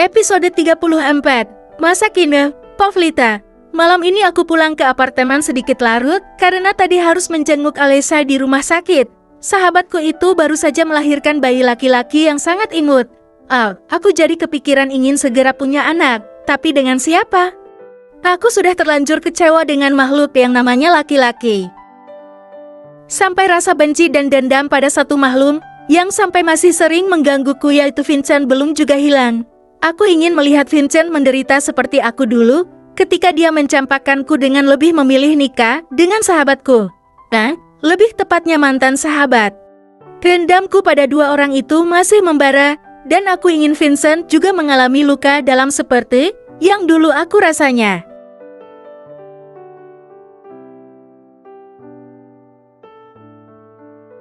Episode 34, Masa kini, Pavlita. Malam ini aku pulang ke apartemen sedikit larut karena tadi harus menjenguk Alesha di rumah sakit. Sahabatku itu baru saja melahirkan bayi laki-laki yang sangat imut. Aku jadi kepikiran ingin segera punya anak, tapi dengan siapa? Aku sudah terlanjur kecewa dengan makhluk yang namanya laki-laki. Sampai rasa benci dan dendam pada satu makhluk yang sampai masih sering menggangguku yaitu Vincent belum juga hilang. Aku ingin melihat Vincent menderita seperti aku dulu ketika dia mencampakkanku dengan lebih memilih nikah dengan sahabatku. Lebih tepatnya mantan sahabat. Dendamku pada dua orang itu masih membara dan aku ingin Vincent juga mengalami luka dalam seperti yang dulu aku rasanya.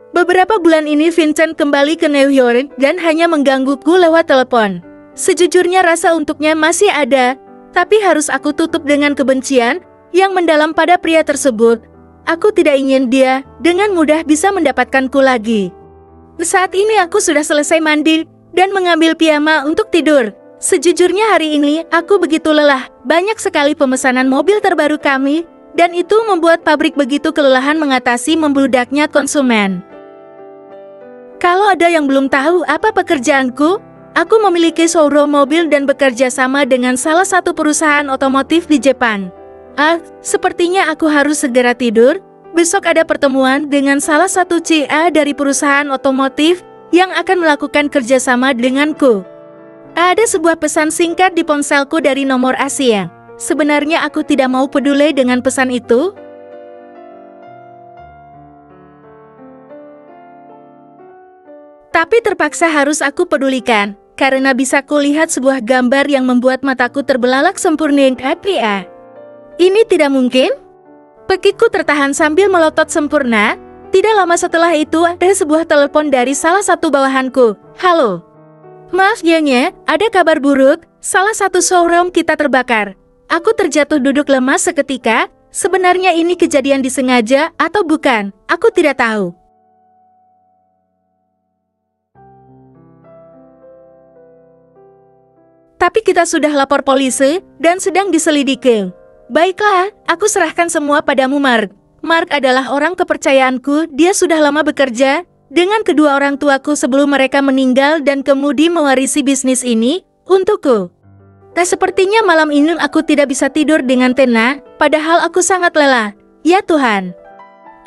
Beberapa bulan ini Vincent kembali ke New York dan hanya menggangguku lewat telepon. Sejujurnya rasa untuknya masih ada, tapi harus aku tutup dengan kebencian yang mendalam pada pria tersebut. Aku tidak ingin dia dengan mudah bisa mendapatkanku lagi. Saat ini aku sudah selesai mandi dan mengambil piyama untuk tidur. Sejujurnya hari ini aku begitu lelah. Banyak sekali pemesanan mobil terbaru kami, dan itu membuat pabrik begitu kelelahan mengatasi membludaknya konsumen. Kalau ada yang belum tahu apa pekerjaanku, aku memiliki showroom mobil dan bekerja sama dengan salah satu perusahaan otomotif di Jepang. Sepertinya aku harus segera tidur. Besok ada pertemuan dengan salah satu CA dari perusahaan otomotif yang akan melakukan kerjasama denganku. Ada sebuah pesan singkat di ponselku dari nomor Asia. Sebenarnya aku tidak mau peduli dengan pesan itu. Tapi terpaksa harus aku pedulikan, karena bisa kulihat sebuah gambar yang membuat mataku terbelalak sempurna. Ini tidak mungkin? Pekiku tertahan sambil melotot sempurna. Tidak lama setelah itu ada sebuah telepon dari salah satu bawahanku. Halo. Maaf Nyonya, ada kabar buruk. Salah satu showroom kita terbakar. Aku terjatuh duduk lemas seketika. Sebenarnya ini kejadian disengaja atau bukan? Aku tidak tahu. Tapi kita sudah lapor polisi dan sedang diselidiki. Baiklah, aku serahkan semua padamu Mark. Mark adalah orang kepercayaanku, dia sudah lama bekerja dengan kedua orang tuaku sebelum mereka meninggal dan kemudian mewarisi bisnis ini untukku. Sepertinya malam ini aku tidak bisa tidur dengan tenang, padahal aku sangat lelah. Ya Tuhan.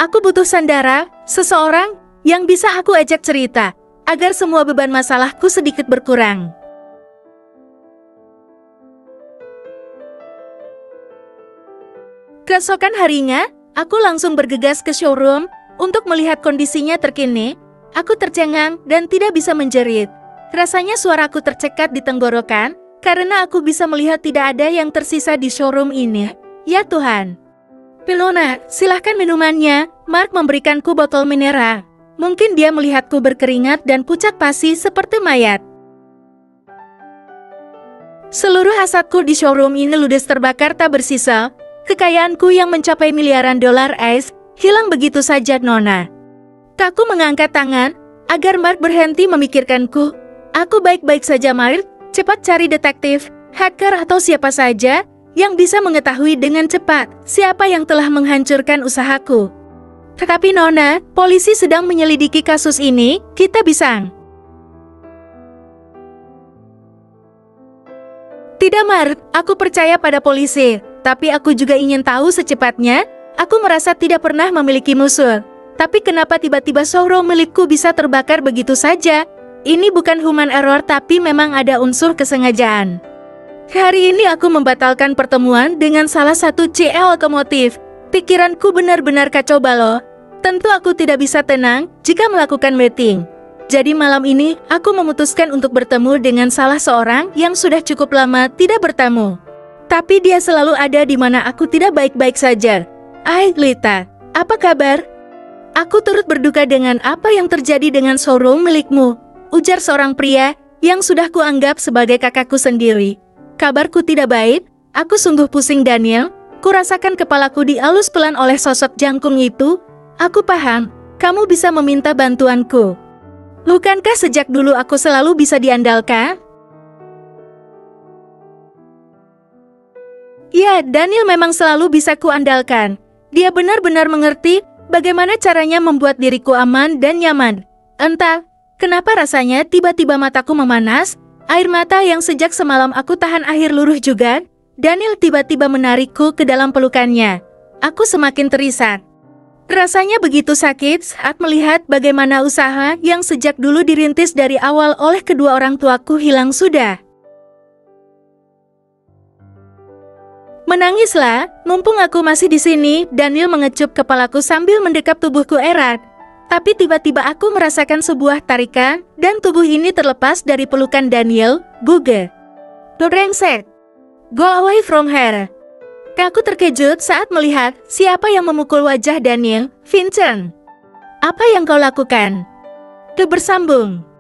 Aku butuh sandara, seseorang yang bisa aku ajak cerita, agar semua beban masalahku sedikit berkurang. Keesokan harinya, aku langsung bergegas ke showroom untuk melihat kondisinya terkini. Aku tercengang dan tidak bisa menjerit. Rasanya suaraku tercekat di tenggorokan karena aku bisa melihat tidak ada yang tersisa di showroom ini. Ya Tuhan. Pilona, silahkan minumannya. Mark memberikanku botol mineral. Mungkin dia melihatku berkeringat dan pucat pasi seperti mayat. Seluruh asetku di showroom ini ludes terbakar tak bersisa. Kekayaanku yang mencapai miliaran dolar hilang begitu saja Nona. Aku mengangkat tangan agar Mark berhenti memikirkanku. Aku baik-baik saja Mark, cepat cari detektif, hacker atau siapa saja yang bisa mengetahui dengan cepat siapa yang telah menghancurkan usahaku. Tetapi Nona, polisi sedang menyelidiki kasus ini, kita bisa. Tidak Mark, aku percaya pada polisi. Tapi aku juga ingin tahu secepatnya. Aku merasa tidak pernah memiliki musuh. Tapi kenapa tiba-tiba showroom milikku bisa terbakar begitu saja? Ini bukan human error tapi memang ada unsur kesengajaan. Hari ini aku membatalkan pertemuan dengan salah satu CL otomotif. Pikiranku benar-benar kacau balau. Tentu aku tidak bisa tenang jika melakukan meeting. Jadi malam ini aku memutuskan untuk bertemu dengan salah seorang yang sudah cukup lama tidak bertemu. Tapi dia selalu ada di mana aku tidak baik-baik saja. Lita, apa kabar? Aku turut berduka dengan apa yang terjadi dengan showroom milikmu, ujar seorang pria yang sudah kuanggap sebagai kakakku sendiri. Kabarku tidak baik, aku sungguh pusing Daniel. Kurasakan kepalaku dielus pelan oleh sosok jangkung itu. Aku paham, kamu bisa meminta bantuanku. Bukankah sejak dulu aku selalu bisa diandalkan? Ya, Daniel memang selalu bisa kuandalkan. Dia benar-benar mengerti bagaimana caranya membuat diriku aman dan nyaman. Entah kenapa rasanya tiba-tiba mataku memanas, air mata yang sejak semalam aku tahan akhir luruh juga. Daniel tiba-tiba menarikku ke dalam pelukannya. Aku semakin terisak. Rasanya begitu sakit saat melihat bagaimana usaha yang sejak dulu dirintis dari awal oleh kedua orang tuaku hilang sudah. Menangislah, mumpung aku masih di sini. Daniel mengecup kepalaku sambil mendekap tubuhku erat. Tapi tiba-tiba aku merasakan sebuah tarikan, dan tubuh ini terlepas dari pelukan Daniel. Buge. Brengsek. Go away from her. Aku terkejut saat melihat siapa yang memukul wajah Daniel. Vincent. Apa yang kau lakukan? Bersambung.